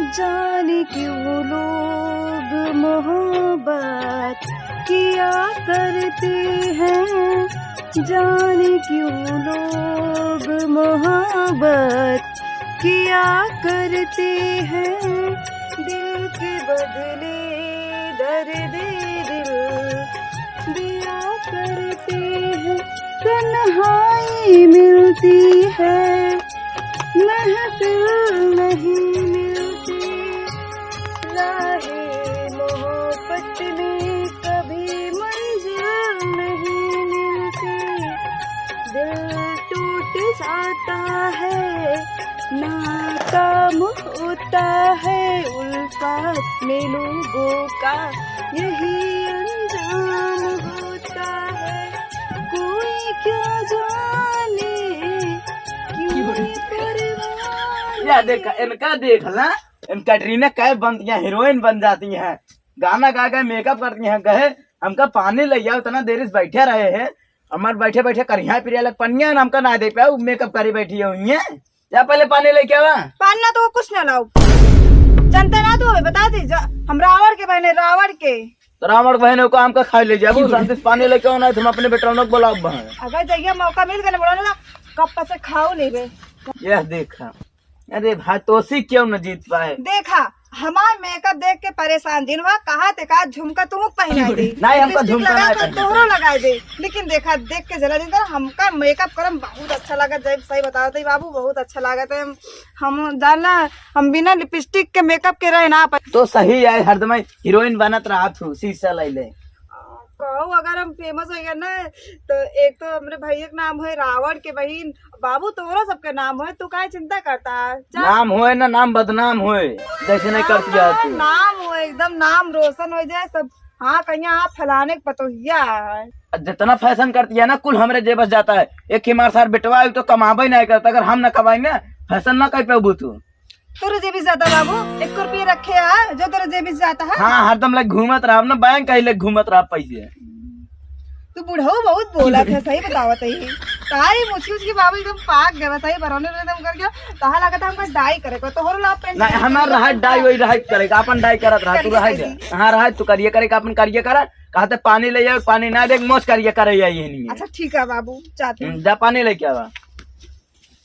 जाने क्यों लोग मोहब्बत किया करते हैं, जाने क्यों लोग मोहब्बत किया करते हैं। दिल के बदले दर्द दिल दिया करते हैं। तन्हाई मिलती है, महफिल नहीं मिलती। राहे मोहब्बत में कभी मंजिल नहीं मिलती। दिल टूट जाता है, नाकाम होता है। उल्फत में लोगों का यही अंजाम होता है। कोई क्या जाने क्यों परवाने। या देख इनका देख ना, इन कैटरीना कैफ बनती है, हीरोइन बन जाती हैं, गाना गा के मेकअप करती हैं। कहे हमका पानी ले आओ, इतना देर से बैठे रहे हैं, हमारे बैठे बैठे करिया पिरिया लग पनिया हमका ना दे पाओ, मेकअप करी बैठी हुई है। या पहले पानी लेके आवा। पानी ना तो कुछ ना लाओ, जनता ना तो बता दी। हम रावण के बहने, रावण के तो रावण बहन को आम का खा ले जाबू, शांति से पानी लेके आना। हम अपने बेटा को बुलाओ बहन। अगर जगह मौका मिल गया बोला ना, कप से खाओ लेबे। यह देखा, अरे भाई तोसी क्यों न जीत पाए। देखा हमार मेकअप देख के परेशान दिन हुआ। कहा ते का झुमका तुम पहना दे, नहीं हमका झुमका लगा नहीं तो पहनना। तोहरो लगा दे। लेकिन देखा देख के जला दिन हमका मेकअप करम बहुत अच्छा लगा। जब सही बता थे बाबू, बहुत अच्छा लगा था। हम जानना हम बिना लिपस्टिक के मेकअप के रहे ना पाए। तो सही है, हरदम हीरोइन बनत रहा तू, शीशा ले ले। कहूँ अगर हम फेमस हो गए ना, तो एक तो हमारे भैया का नाम है रावण के बहन बाबू, तोरा सबके नाम है। तू काहे चिंता करता है? नाम होए ना, नाम बदनाम होए, जैसे नहीं करती है तू। नाम हो एकदम, नाम रोशन हो जाए सब। हाँ कहीं आप फलाने के पतोहिया है। जितना फैशन करती है ना, कुल हमरे जेबस जाता है। एक ही मार सार बेटवा तो कमाबे नहीं करता। अगर हम न कमाई ना, फैशन ना कर पाबू तू। तेरे जेबी से जाता बाबू, 1 रुपये रखे है जो तेरे जेबी से जाता है। हाँ हरदम लग घूमत रहा ना, बैंक कहीं लग घूमत रहा पैसे। तू बुढ़ऊ बहुत बोला था, सही बतावत है। तारी मुछी उसकी बाबू एकदम पाक गया, सही बरौने एकदम कर गया। कहा लगा था हमको डाई करे को, तो हो ला पेंट नहीं हमार रहा डाई वही रहा करेगा, अपन डाई करत रहा तू रहा दे। हाँ रहा तू करिए करेगा, अपन करिए करा। कहते पानी ले जाओ, पानी ना देख मोच करिए करे यही नहीं। अच्छा ठीक है बाबू, चाहते जा पानी लेके आवा।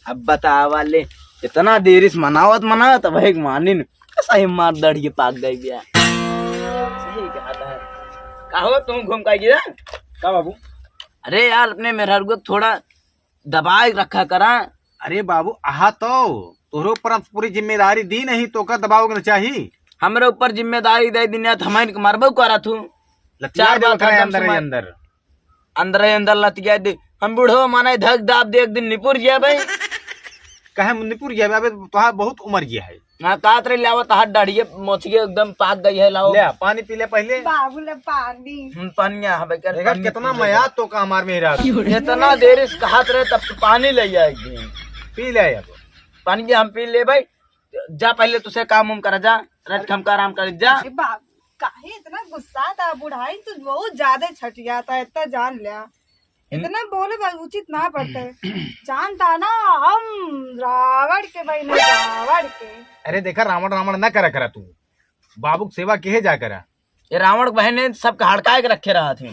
अब बता वाले इतना देरी से मनावत वही मानी सही मार दड़िए पाक गई गया। सही कहता है। कहो तुम घूम का गिरा का बाबू? अरे यार अपने मेहरारू को थोड़ा दबाए रखा करा। अरे बाबू आहा तो तोहरे ऊपर पूरी जिम्मेदारी दी नहीं तो का दबाव चाहिए। हमरे ऊपर जिम्मेदारी दे दी हमारे मारबो करा तू। चार बात अंदर अंदर अंदर अंदर लतिया दे। हम बूढ़ो माने धक दाब दे, एक दिन निपुर गया भाई। कहे मुन्नीपुर गया अबे तोहार बहुत उम्र गया है। हाँ कात रे लावत हाथ डाढ़िए मोचिए एकदम पाक गई है। लाओ ले पानी पी ले पहले। बाबू ले पानी पानिया हमें कर देखा कितना मया तो का हमार मेरा इतना देर से हाथ रहे तब तो पानी ले जाएगी। पी ले अब पानी हम पी ले भाई। जा पहले तुझे काम उम करा, जा रट खम का आराम कर जा। अरे बाबू काहे इतना गुस्सा था? बुढ़ाई तो बहुत ज्यादा छट गया था, इतना जान लिया। इतना बोले बात उचित ना पड़ता है। जानता ना हम रावण के भाई ने, रावण के। अरे देखा रावण रावण न करा करा तू, बाबू की सेवा केहे जा करा। ये रावण बहन ने सबका हड़काए के रखे रहा थे।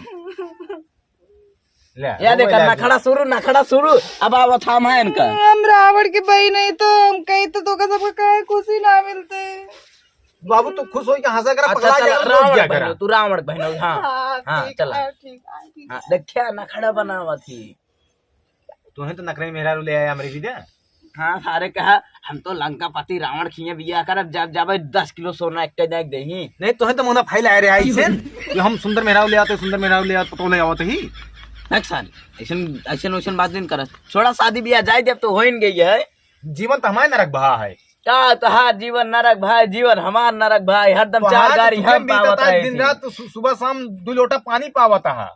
ले या देखा नखड़ा शुरू अब आवा थाम है इनका। हम रावण के भाई नहीं तो हम कहीं तो सबको कहे खुशी ना मिलते। बाबू तू खुश हो के हंसा करा, अच्छा पगला चल जा रावण क्या बहन करा। तू रावण बहन हो। हाँ हाँ ठीक चला। है, ठीक है, ठीक है। हाँ देखिया नखड़ा बनावा थी। तूने तो नखरे मेरा ले आया हमारी विद्या। हाँ सारे कहा हम तो लंका पति रावण खिए बिया कर जब जब 10 किलो सोना एक देख देही। नहीं तुहे तो मुना फाइल आ रहा है इसे कि हम सुंदर मेहराव ले आते, सुंदर मेहराव ले आते, पतो ले आवत ही। ऐसन वैसन बात नहीं कर। छोड़ा शादी ब्याह जाए जब तो हो गई है। जीवन तो हमारे नरक बहा है। क्या तहार जीवन नरक भाई, जीवन हमार नरक भाई। हरदम चार गाड़ी हम पावत रहे दिन रात सुबह शाम 2 लोटा पानी पावत है।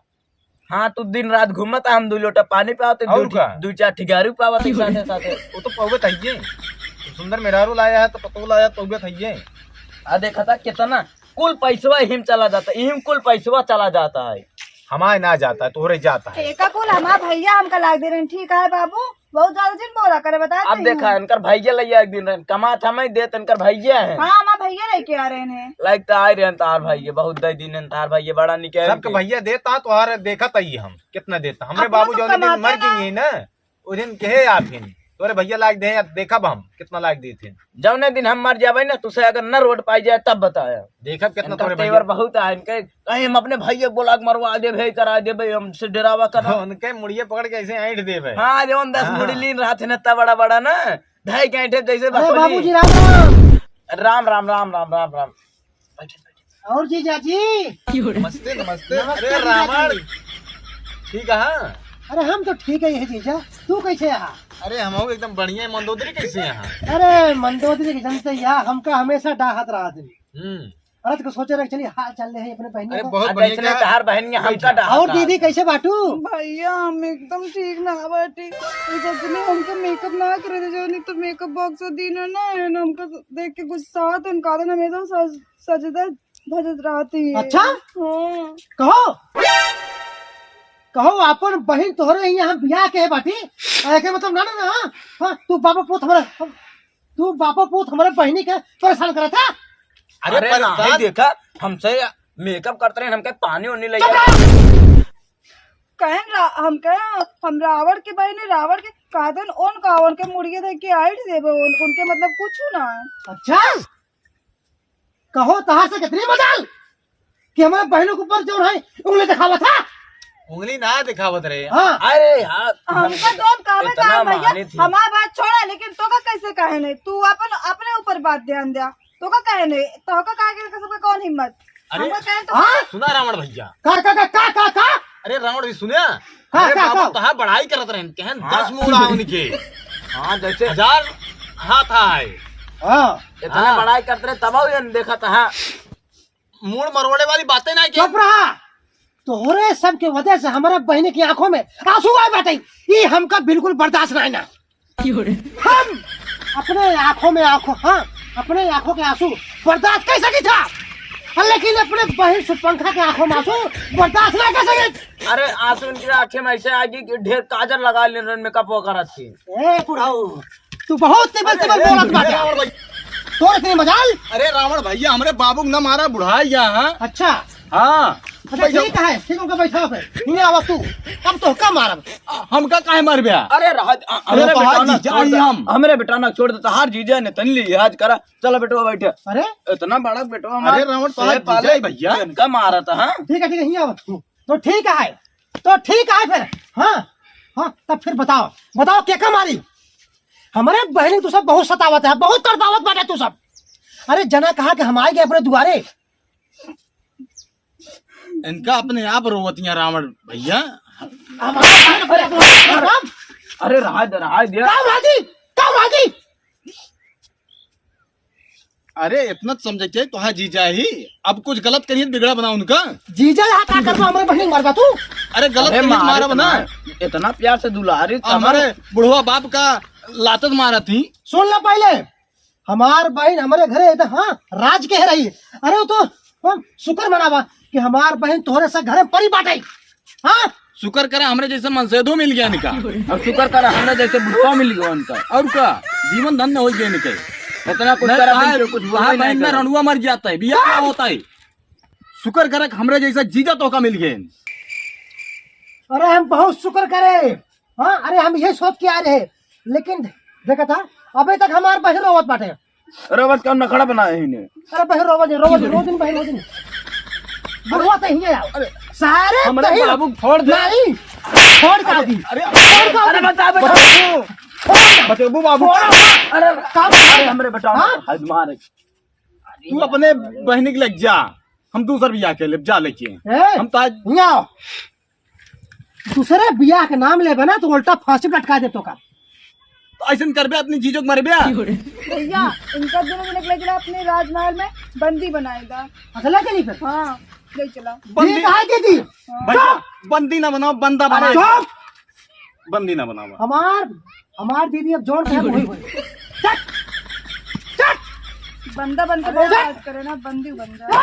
हाँ तू दिन रात घूमता, हम 2 लोटा पानी पावते, और का? 2-4 ठिगारू पावते साथे साथे। वो तो पौवे थइए, सुंदर मेहरारू लाया है तो पतो लाया पौवे थइए। आ देखा था कितना कुल पैसवा हिम चला जाता है, हिम कुल पैसवा चला जाता है। हमारे ना जाता है, तोहरे जाता है। एका कुल हमारा भैया हमका लाग दे रहे हैं। ठीक है बाबू, बहुत ज्यादा जिन बोला करे बता अब देखा इनकर भैया लैया एक दिन कमा था मैं दे इनकर भैया है हाँ हमारा भैया लेके आ रहे हैं लाइक तो आ रहे हैं तार भैया बहुत दई दिन तार भैया बड़ा निकल सबके भैया देता तो हर देखा तई हम कितना देता हमरे अपना बाबू तो जो दिन कमाते मर ना। गई ना उस दिन कहे आप हिन तोरे भैया लायक दे देखा हम कितना लायक दी थे जब ने दिन हम मर जावे ना तुसे अगर न रोड पाई जाए तब बताया देखा कितना इनका तोरे तेवर भैया बहुत है इनके कहीं हम अपने भैया बोला के मरवा दे भाई करा दे भाई हमसे डरावा कर उनके मुड़िए पकड़ के ऐसे ऐंठ दे भाई हाँ जो 10 मुड़ी लीन रहा थे ना बड़ा बड़ा ना ढाई घंटे जैसे बाबूजी राम राम राम राम राम राम राम राम बैठे, बैठे। और जीजा जी नमस्ते नमस्ते अरे रावण ठीक है अरे हम तो ठीक है ये जीजा तू कैसे यहाँ अरे हम एकदम बढ़िया मंदोदरी कैसे यहाँ अरे मंदोदरी के जनते यहाँ हमका हमेशा डाहत रहा दिन हम्म अरे तो सोचे रहे चलिए हाल चल रहे हैं अपने अरे बहन को बहुत अब बढ़िया इसने क्या- तार बहन के हमका डहा और दीदी कैसे बाटू भैया हम एकदम ठीक ना बाटी सोचने हमको मेकअप ना करे थे जो नहीं तो मेकअप बॉक्स दिन है ना हमको देख के गुस्सा आता है उनका हमेशा सजदा भजत रहती है अच्छा हाँ कहो कहो अपन बहन तोहरे यहाँ बियाह के है बाटी ऐके मतलब ना ना ना हाँ, तू बाबा पूत हमारे बहनी के परेशान करा था अरे अरे पर रात- नहीं देखा हमसे मेकअप करते रहे हमके पानी उनी ले हम कहें हम रावण के बहन रावण के कादन उन कावन के मुड़िए देख के आइट देवे उनके मतलब कुछ ना अच्छा कहो तहां से कितनी मजाल कि हमारे बहनों के ऊपर जो है उंगली दिखावा था उंगली ना दिखावत रहे हाँ अरे यार हमका दोन कावे इतना का मानी भैया थी। हमारा बात छोड़ा लेकिन तो का कैसे कहे नहीं तू अपन अपने ऊपर बात ध्यान दिया तो का कहे नहीं तो का कहे के सबका कौन हिम्मत अरे हमका कहे तो हाँ सुना रावण भैया का अरे रावण भी सुने हाँ, अरे क्या, बाबू क्या? कहा बढ़ाई करत रहे कहन 10 मुड़ा उनके हाँ जैसे 1000 हाथ आए हाँ इतना हाँ। बड़ाई करते रहे तब ये देखा था हाँ। मूड मरोड़े वाली बातें ना की चुप रहा तोहरे सब के वजह से हमारे बहन की आंखों में आंसू आए बैठे ये हमका बिल्कुल बर्दाश्त नहीं ना हम अपने आंखों में अपने आंखों के आंसू बर्दाश्त कैसे की था लेकिन अपने बहन सुपंखा के आंखों में आंसू बर्दाश्त नहीं कर सके अरे आंसू उनकी आंखें में ऐसे आएगी कि ढेर काजल लगा ले मेकअप वगैरह थी ए बुढ़ाऊ तू बहुत तिबल तिबल बोलत बाटे तोर इतनी मजाल अरे रावण भैया हमरे बाबू न मारा बुढ़ाई यहाँ अच्छा हाँ अच्छा ठीक है ठीक है बैठा फिर नहीं आवा तू अब तो का मारब हमका काहे मर गया अरे हमरे तो हाथ बेटा जीजा आई हम। हमरे बेटा ना छोड़ देता हार जीजा ने तन लिहाज करा चलो बेटो बैठे अरे इतना बड़ा बेटो अरे रावण तो हाथ जीजा ही भैया। इनका मारा था हाँ ठीक है नहीं आवा तू तो ठीक है फिर हाँ हाँ तब फिर बताओ क्या का मारी हमारे बहनी तू सब बहुत सतावत है बहुत तड़पावत बाटे तू सब अरे जना कहा कि हम आएंगे अपने दुआरे इनका अपने आप रोवतियां रावण भैया हमारे बहन पर अरे राज दिया का भागी अरे इतना तो समझे के तो हाँ जीजा ही अब कुछ गलत करिए बिगड़ा बना उनका जीजा यहाँ क्या करवा हमारे बहनी मारवा तू अरे गलत अरे करिए मारा बना इतना प्यार से दुलारी हमारे बुढ़वा बाप का लातत मारा थी सुन लो पहले हमार बहन हमारे घरे तो हाँ राज के है रही अरे वो तो हम शुक्र मनावा कि हमार बहन तोहरे से घरे परी बाटे हाँ शुक्र करा हमरे जैसे मनसेदो मिल गया इनका अब शुक्र करा हमने जैसे बुढ़वा मिल गया उनका और का जीवन धन्य हो गया इनके इतना कुछ करा फिर कुछ बुरा ही नहीं करा। रणुआ मर जाता है बिया क्या होता है शुक्र करा कि हमरे जैसा जीजा तो का मिल गए अरे हम बहुत शुक्र करे हाँ अरे हम ये सोच के आ रहे लेकिन देखा था अभी तक हमारे बहन रोवत बाटे रोबत का नखड़ा बनाया इन्हें अरे बहन रोज दिन बुढ़वा तो ही आओ सारे हमारे दही- बाबू फोड़ दे नहीं छोड़ का दी अरे बता बतेबू बाबू अरे अरे हमरे बेटा हाँ? हद मार तू अपने बहन के लग जा हम दूसर बिया के ले जा लेके हम तो आज यहाँ आओ दूसरे बियाह के नाम ले बना तो उल्टा फांसी पे लटका दे तो का तो ऐसा कर बे अपनी जीजो के मर बिया भैया इनका दोनों निकले चला अपने राजमहल में बंदी बनाएगा असल के नहीं फिर हाँ ले चला बंदी कहा की थी भैया बंदी ना बनाओ बंदा बनाओ चुप! बंदी ना बनाओ हमार दीदी अब जोड़ कहे वही हुई बंदा बन के बहुत बात करे ना बंदी बन जा